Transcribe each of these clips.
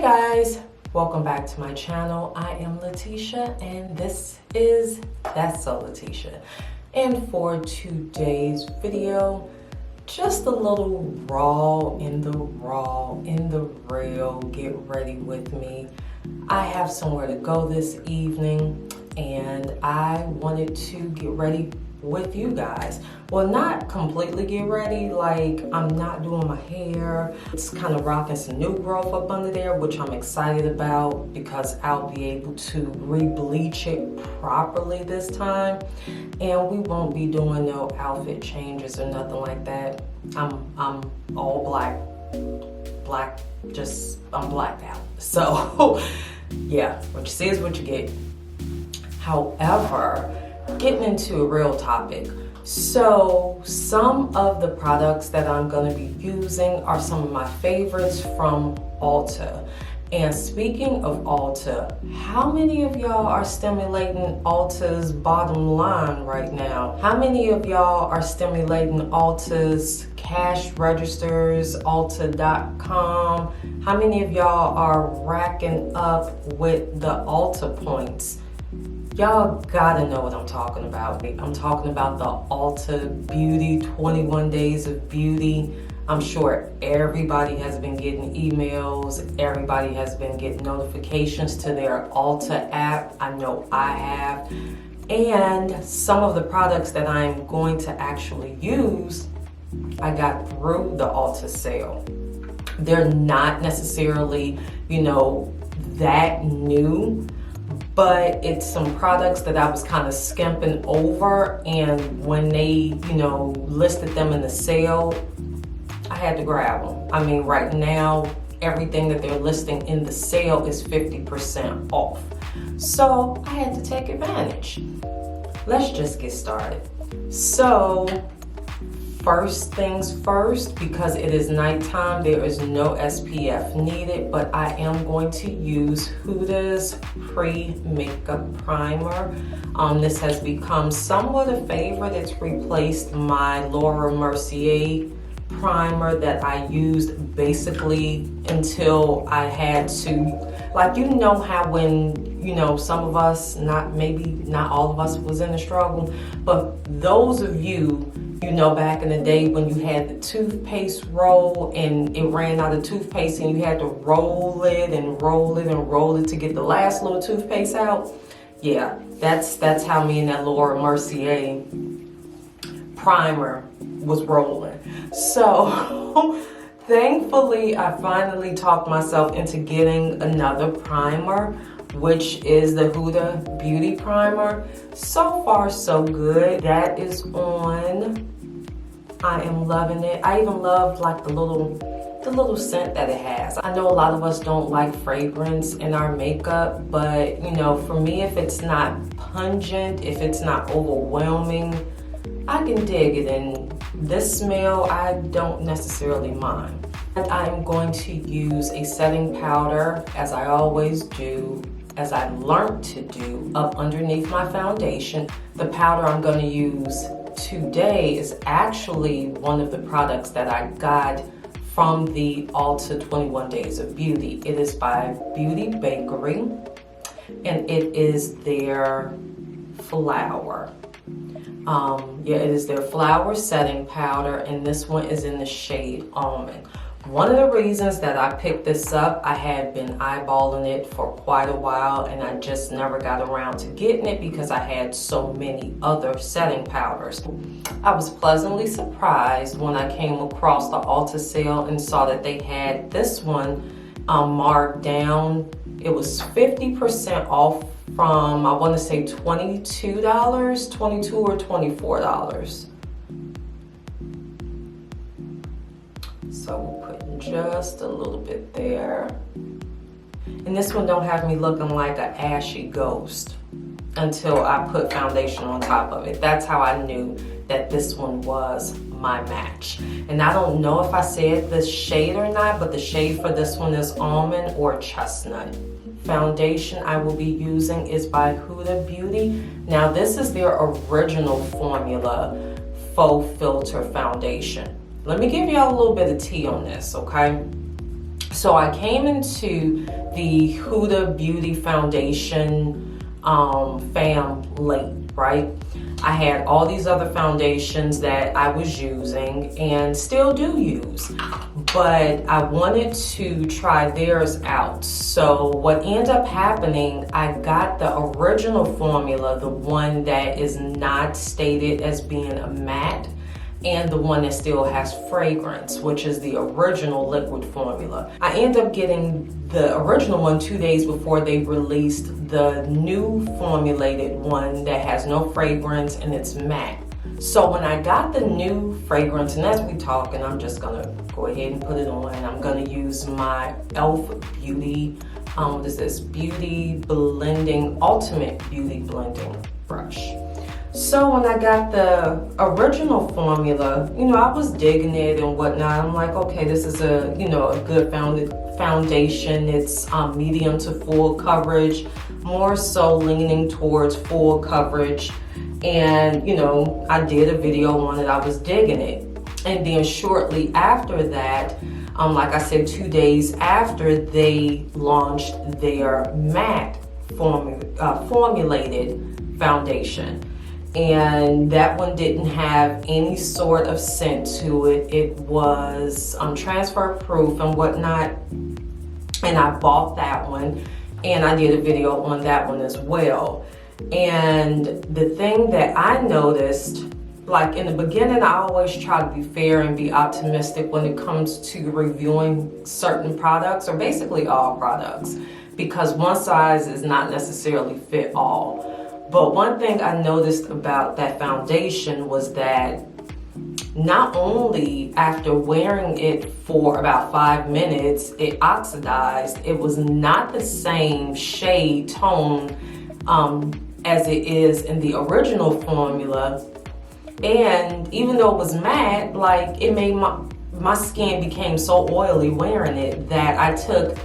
Guys, welcome back to my channel. I am Letitia and this is That's So Letitia. And for today's video, just a little raw in the real, get ready with me. I have somewhere to go this evening and I wanted to get ready with you guys. Well, not completely get ready, like I'm not doing my hair. It's kind of rocking some new growth up under there, which I'm excited about because I'll be able to re-bleach it properly this time. And we won't be doing no outfit changes or nothing like that. I'm all black, I'm blacked out. So yeah, what you see is what you get. However, getting into a real topic. So some of the products that I'm going to be using are some of my favorites from Ulta. And speaking of Ulta, how many of y'all are stimulating Ulta's bottom line right now? How many of y'all are stimulating Ulta's cash registers, Ulta.com? How many of y'all are racking up with the Ulta points? Y'all gotta know what I'm talking about. I'm talking about the Ulta Beauty 21 Days of Beauty. I'm sure everybody has been getting emails. Everybody has been getting notifications to their Ulta app. I know I have. And some of the products that I'm going to actually use, I got through the Ulta sale. They're not necessarily, that new, but it's some products that I was kind of skimping over, and when they, listed them in the sale, I had to grab them. I mean, right now, everything that they're listing in the sale is 50% off. So I had to take advantage. Let's just get started. So first things first, because it is nighttime, there is no SPF needed, but I am going to use Huda's Pre-Makeup Primer. This has become somewhat a favorite. It's replaced my Laura Mercier primer that I used basically until I had to, how when, some of us, not all of us was in the struggle, but those of you, back in the day when you had the toothpaste roll and it ran out of toothpaste and you had to roll it and roll it and roll it to get the last little toothpaste out. Yeah, that's how me and that Laura Mercier primer was rolling. So thankfully I finally talked myself into getting another primer, which is the Huda Beauty Primer. So far so good. That is on. I am loving it. I even love the little scent that it has. I know a lot of us don't like fragrance in our makeup, but for me, if it's not pungent, if it's not overwhelming, I can dig it. And this smell, I don't necessarily mind. And I'm going to use a setting powder, as I always do, as I learned to do, up underneath my foundation. The powder I'm going to use today is actually one of the products that I got from the Ulta 21 Days of Beauty. It is by Beauty Bakerie, and it is their flower. It is their flower setting powder, and this one is in the shade Almond. One of the reasons that I picked this up, I had been eyeballing it for quite a while and I just never got around to getting it because I had so many other setting powders. I was pleasantly surprised when I came across the Ulta sale and saw that they had this one marked down. It was 50% off from, I want to say $22, $22 or $24. So we're putting just a little bit there. And this one don't have me looking like an ashy ghost until I put foundation on top of it. That's how I knew that this one was my match. And I don't know if I said this shade or not, but the shade for this one is Almond or Chestnut. Foundation I will be using is by Huda Beauty. Now this is their original formula Faux filter foundation. Let me give y'all a little bit of tea on this, okay? So I came into the Huda Beauty Foundation fam late, right? I had all these other foundations that I was using and still do use, but I wanted to try theirs out. So what ended up happening, I got the original formula, the one that is not stated as being a matte, and the one that still has fragrance, which is the original liquid formula. I ended up getting the original one 2 days before they released the new formulated one that has no fragrance and it's matte. So when I got the new fragrance, and as we talk, and I'm just gonna go ahead and put it on, I'm gonna use my e.l.f. Beauty, what is this? Beauty Blending, Ultimate Beauty Blending Brush. So when I got the original formula, you know, I was digging it and whatnot. I'm like, okay, this is a, you know, a good foundation. It's medium to full coverage, more so leaning towards full coverage. And, you know, I did a video on it. I was digging it. And then shortly after that, like I said, 2 days after they launched their matte formulated foundation. And that one didn't have any sort of scent to it. It was transfer proof and whatnot. And I bought that one and I did a video on that one as well. And the thing that I noticed, like in the beginning, I always try to be fair and be optimistic when it comes to reviewing certain products, or basically all products, because one size is not necessarily fit all. But one thing I noticed about that foundation was that not only after wearing it for about 5 minutes, it oxidized. It was not the same shade tone as it is in the original formula. And even though it was matte, like, it made my skin became so oily wearing it that I took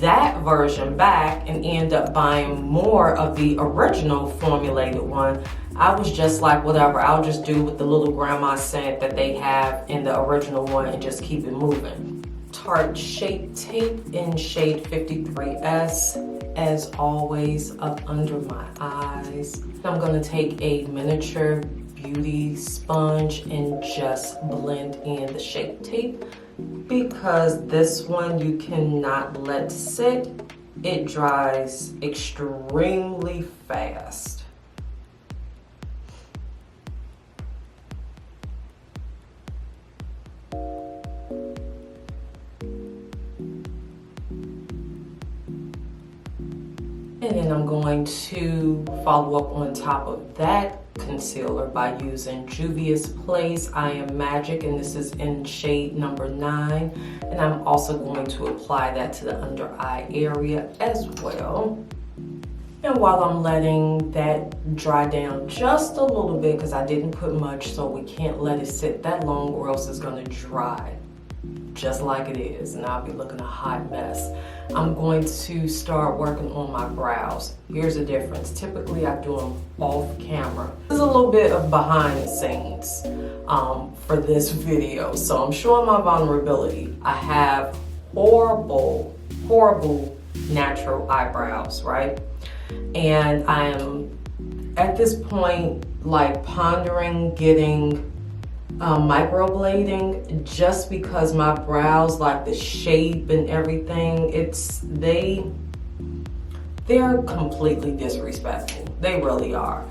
that version back and end up buying more of the original formulated one. I was just like, whatever, I'll just do with the little grandma scent that they have in the original one and just keep it moving. Tarte Shape Tape in shade 53S, as always, up under my eyes. I'm gonna take a miniature beauty sponge and just blend in the Shape Tape, because this one you cannot let sit. It dries extremely fast. And then I'm going to follow up on top of that concealer by using Juvia's Place I Am Magic, and this is in shade number 9. And I'm also going to apply that to the under eye area as well. And while I'm letting that dry down just a little bit, because I didn't put much, so we can't let it sit that long or else it's going to dry just like it is, and I'll be looking a hot mess. I'm going to start working on my brows. Here's the difference. Typically I do them off camera. This is a little bit of behind the scenes for this video. So I'm showing my vulnerability. I have horrible natural eyebrows, right? And I am at this point like pondering getting microblading, just because my brows, like the shape and everything, they're completely disrespectful. They really are.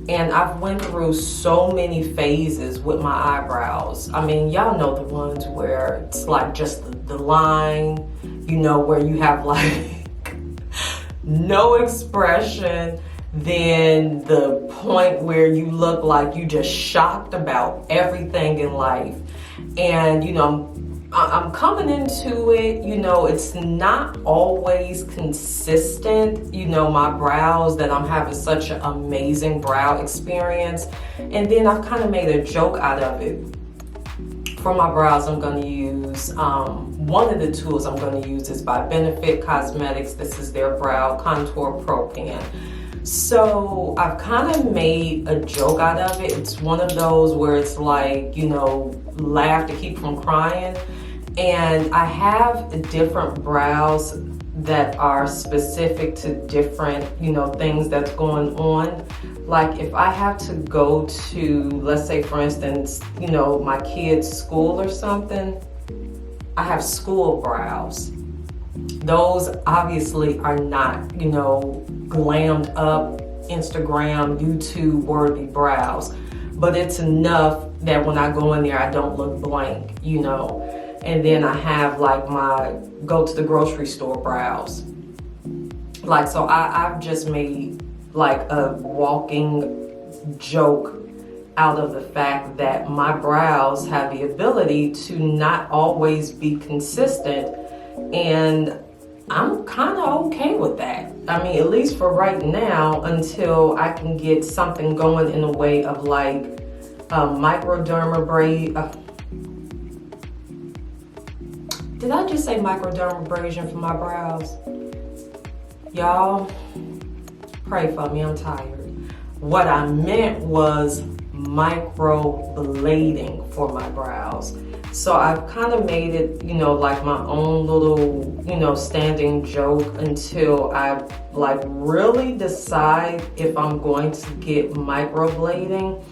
And I've went through so many phases with my eyebrows. I mean, y'all know the ones where it's like just the line, you know, where you have like no expression. Then the point where you look like you just shocked about everything in life. And, you know, I'm coming into it, you know, it's not always consistent, you know, my brows, that I'm having such an amazing brow experience. And then I've kind of made a joke out of it. For my brows, I'm going to use, one of the tools I'm going to use is by Benefit Cosmetics. This is their Brow Contour Pro Pen. So I've kind of made a joke out of it. It's one of those where it's like, you know, laugh to keep from crying. And I have different brows that are specific to different, things that's going on. Like if I have to go to, let's say for instance, my kids' school or something, I have school brows. Those obviously are not, glammed up, Instagram, YouTube worthy brows. But it's enough that when I go in there, I don't look blank, And then I have like my go to the grocery store brows. Like, so I've just made like a walking joke out of the fact that my brows have the ability to not always be consistent. And I'm kind of okay with that. I mean, at least for right now, until I can get something going in the way of like microdermabrasion. Did I just say microdermabrasion for my brows? Y'all, pray for me, I'm tired. What I meant was microblading for my brows. So I've kind of made it, like my own little, standing joke until I like really decide if I'm going to get microblading.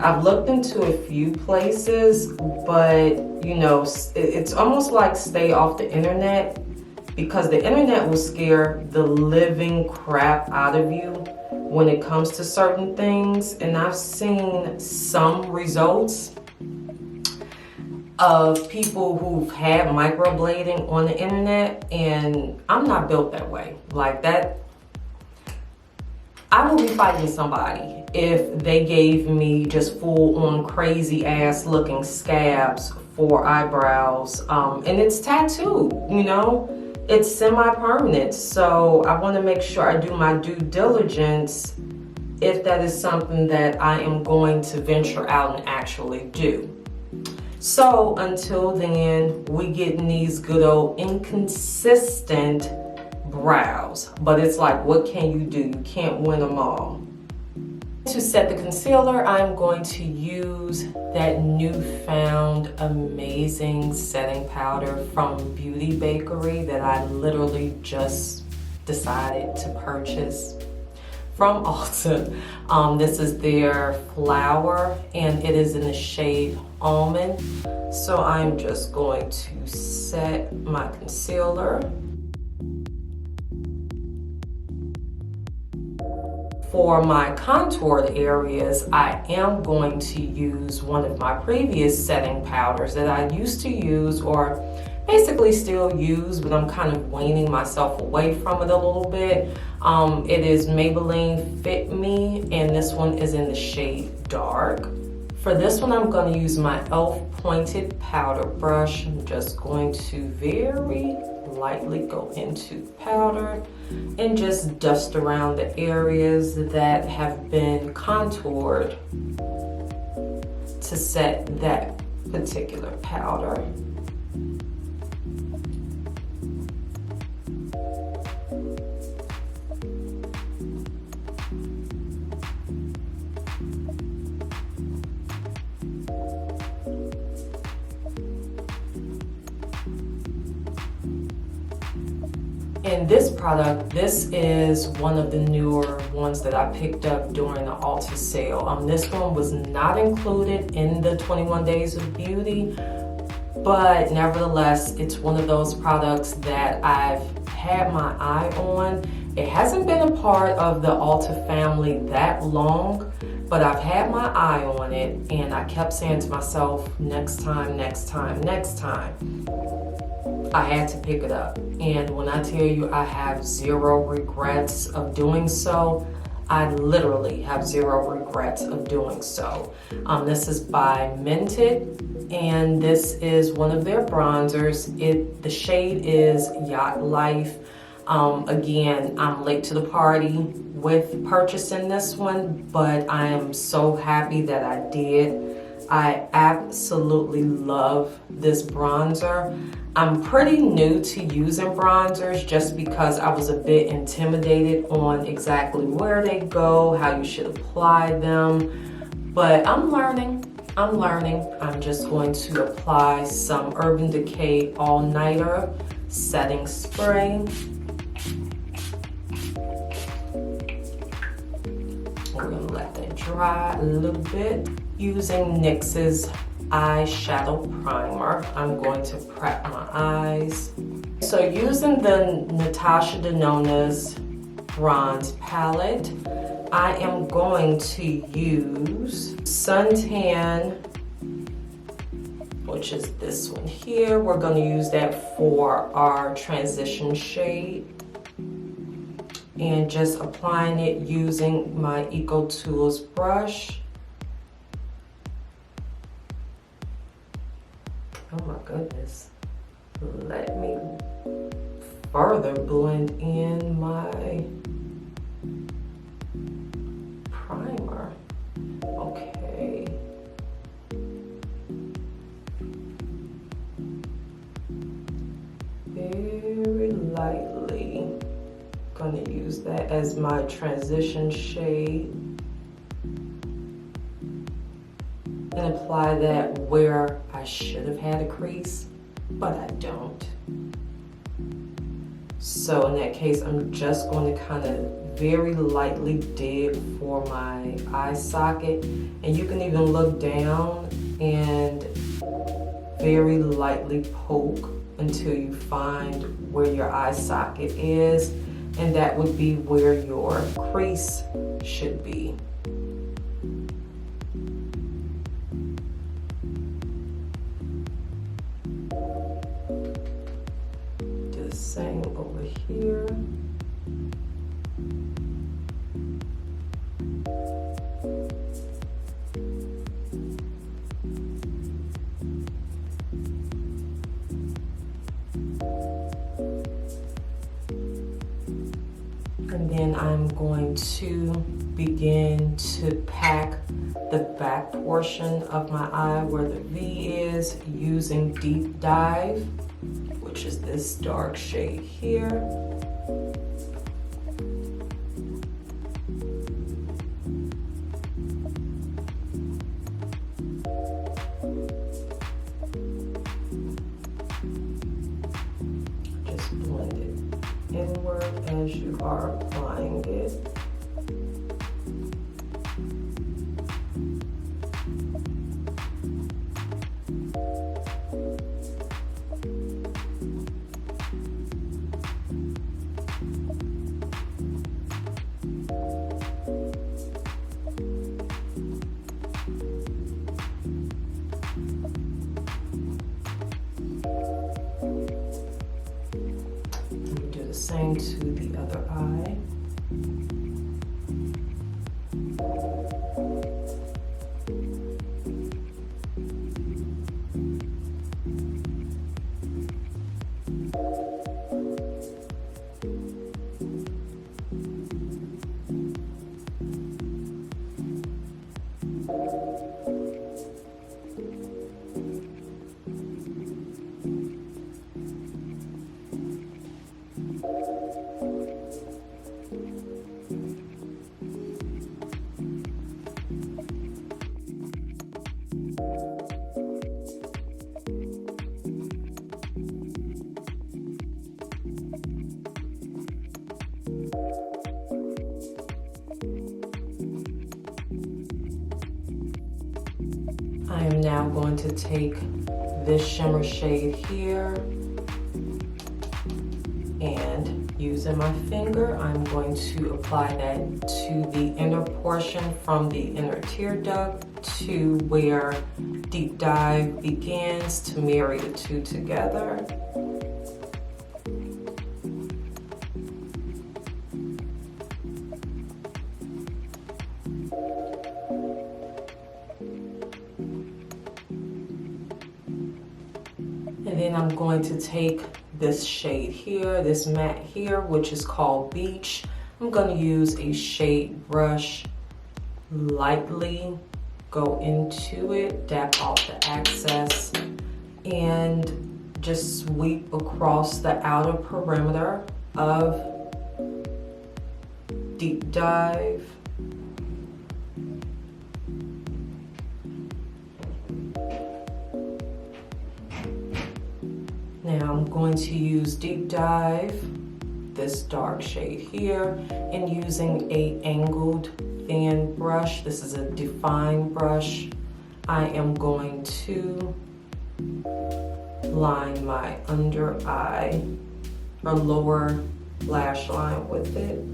I've looked into a few places, but it's almost like stay off the internet, because the internet will scare the living crap out of you when it comes to certain things. And I've seen some results of people who've had microblading on the internet, and I'm not built that way. Like that, I will be fighting somebody if they gave me just full on crazy ass looking scabs for eyebrows. And it's tattooed, it's semi-permanent. So I want to make sure I do my due diligence if that is something that I am going to venture out and actually do. So until then, we getting these good old inconsistent brows. But it's like, what can you do? You can't win them all. To set the concealer, I'm going to use that newfound amazing setting powder from Bakerie that I literally just decided to purchase from Ulta. This is their Flower, and it is in the shade Almond. So I'm just going to set my concealer. For my contoured areas, I am going to use one of my previous setting powders that I used to use, or basically still use, but I'm kind of weaning myself away from it a little bit. It is Maybelline Fit Me, and this one is in the shade Dark. For this one, I'm going to use my e.l.f. pointed powder brush. I'm just going to very lightly go into powder and just dust around the areas that have been contoured to set that particular powder. And this product, this is one of the newer ones that I picked up during the Ulta sale. This one was not included in the 21 Days of Beauty, but nevertheless, it's one of those products that I've had my eye on. It hasn't been a part of the Ulta family that long, but I've had my eye on it, and I kept saying to myself, next time, next time, next time. I had to pick it up. And when I tell you I have zero regrets of doing so, I literally have zero regrets of doing so. This is by Mented, and this is one of their bronzers. The shade is Yacht Life. Again, I'm late to the party with purchasing this one, but I am so happy that I did. I absolutely love this bronzer. I'm pretty new to using bronzers just because I was a bit intimidated on exactly where they go, how you should apply them, but I'm learning. I'm learning. I'm just going to apply some Urban Decay All Nighter Setting Spray. We're gonna let that dry a little bit. Using NYX's eyeshadow primer, I'm going to prep my eyes. So using the Natasha Denona's bronze palette, I am going to use Suntan, which is this one here. We're going to use that for our transition shade. And just applying it using my Eco Tools brush. Oh my goodness. Let me further blend in my primer. Okay. Very lightly. Gonna use that as my transition shade. And apply that where I should have had a crease, but I don't. So in that case, I'm just going to kind of very lightly dig for my eye socket. And you can even look down and very lightly poke until you find where your eye socket is. And that would be where your crease should be. Do the same over here. And then I'm going to begin to pack the back portion of my eye where the V is using Deep Dive, which is this dark shade here. Just blend it inward as you are applying it. Same to the other eye. I am now going to take this shimmer shade here and using my finger, I'm going to apply that to the inner portion from the inner tear duct to where Deep Dive begins to marry the two together. And then I'm going to take this shade here, this matte here, which is called Beach. I'm going to use a shade brush, lightly go into it, dab off the excess, and just sweep across the outer perimeter of Deep Dive. Now I'm going to use Deep Dive, this dark shade here, and using a angled thin brush. This is a define brush. I am going to line my under eye or lower lash line with it.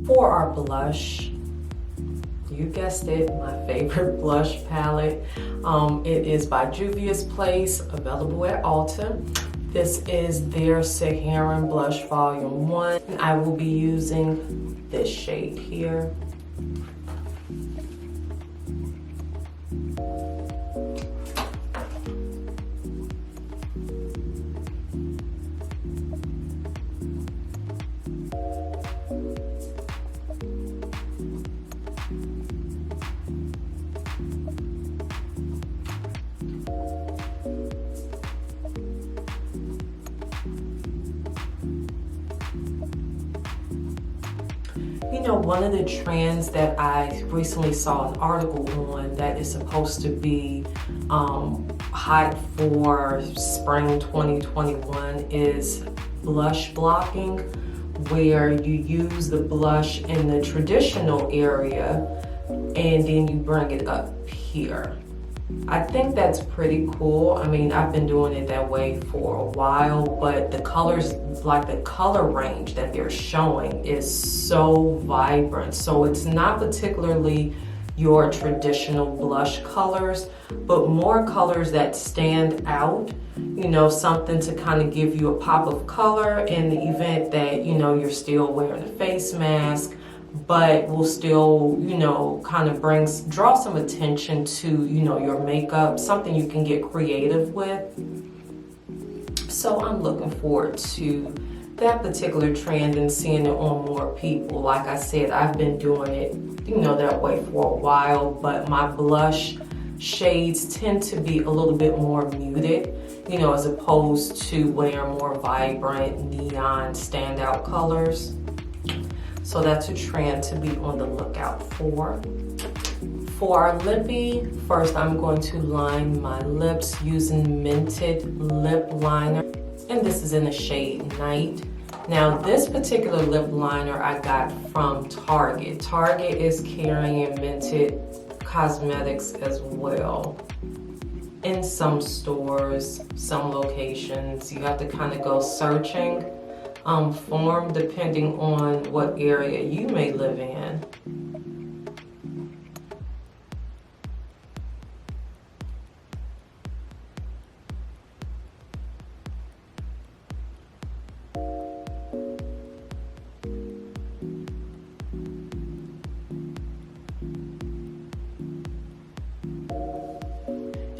For our blush, you guessed it, my favorite blush palette. It is by Juvia's Place, available at Ulta. This is their Saharan Blush Volume 1. And I will be using this shade here. You know, one of the trends that I recently saw an article on that is supposed to be hot for spring 2021 is blush blocking, where you use the blush in the traditional area and then you bring it up here. I think that's pretty cool. I mean, I've been doing it that way for a while, but the colors, like the color range that they're showing is so vibrant. So it's not particularly your traditional blush colors, but more colors that stand out, you know, something to kind of give you a pop of color in the event that, you know, you're still wearing a face mask, but will still, you know, kind of draw some attention to, you know, your makeup, something you can get creative with. So I'm looking forward to that particular trend and seeing it on more people. Like I said, I've been doing it, you know, that way for a while, but my blush shades tend to be a little bit more muted, you know, as opposed to wearing more vibrant neon standout colors. So that's a trend to be on the lookout for. For our lippy, first I'm going to line my lips using Mented lip liner, and this is in the shade Night. Now this particular lip liner I got from Target. Target is carrying Mented cosmetics as well. In some stores, some locations, you have to kind of go searching for them depending on what area you may live in.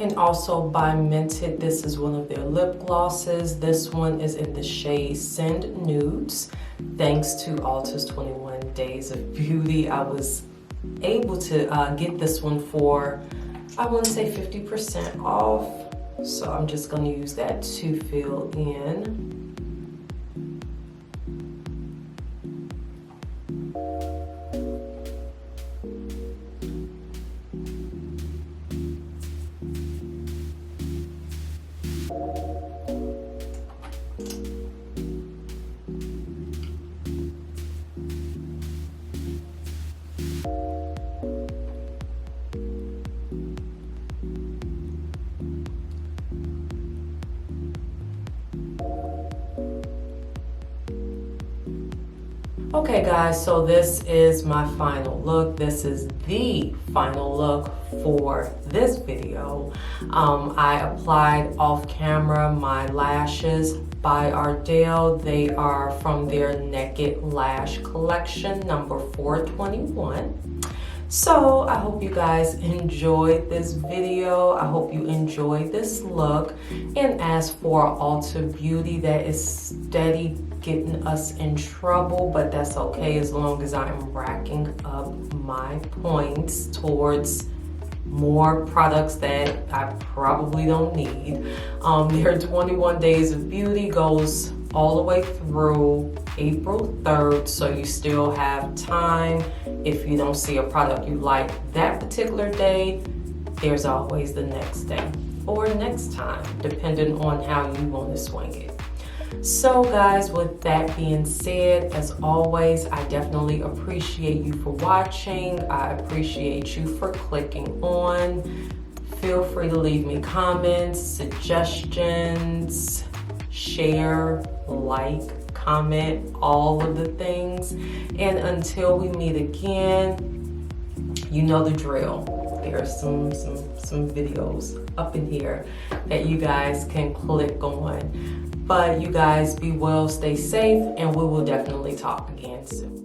And also by Mented, this is one of their lip glosses. This one is in the shade Send Nudes. Thanks to Ulta's 21 Days of Beauty, I was able to get this one for, I want to say 50% off. So I'm just going to use that to fill in. Okay guys, so this is my final look. This is the final look for this video. I applied off camera my lashes by Ardell. They are from their Naked Lash collection, number 421. So I hope you guys enjoyed this video. I hope you enjoyed this look. And as for Ulta Beauty, that is steady getting us in trouble, but that's okay as long as I'm racking up my points towards more products that I probably don't need. Their 21 Days of Beauty goes all the way through April 3rd, so you still have time. If you don't see a product you like that particular day, there's always the next day or next time, depending on how you want to swing it. So guys, with that being said, as always, I definitely appreciate you for watching. I appreciate you for clicking on. Feel free to leave me comments, suggestions, share, like, comment, all of the things. And until we meet again, you know the drill. There's some videos up in here that you guys can click on. But you guys be well, stay safe, and we will definitely talk again soon.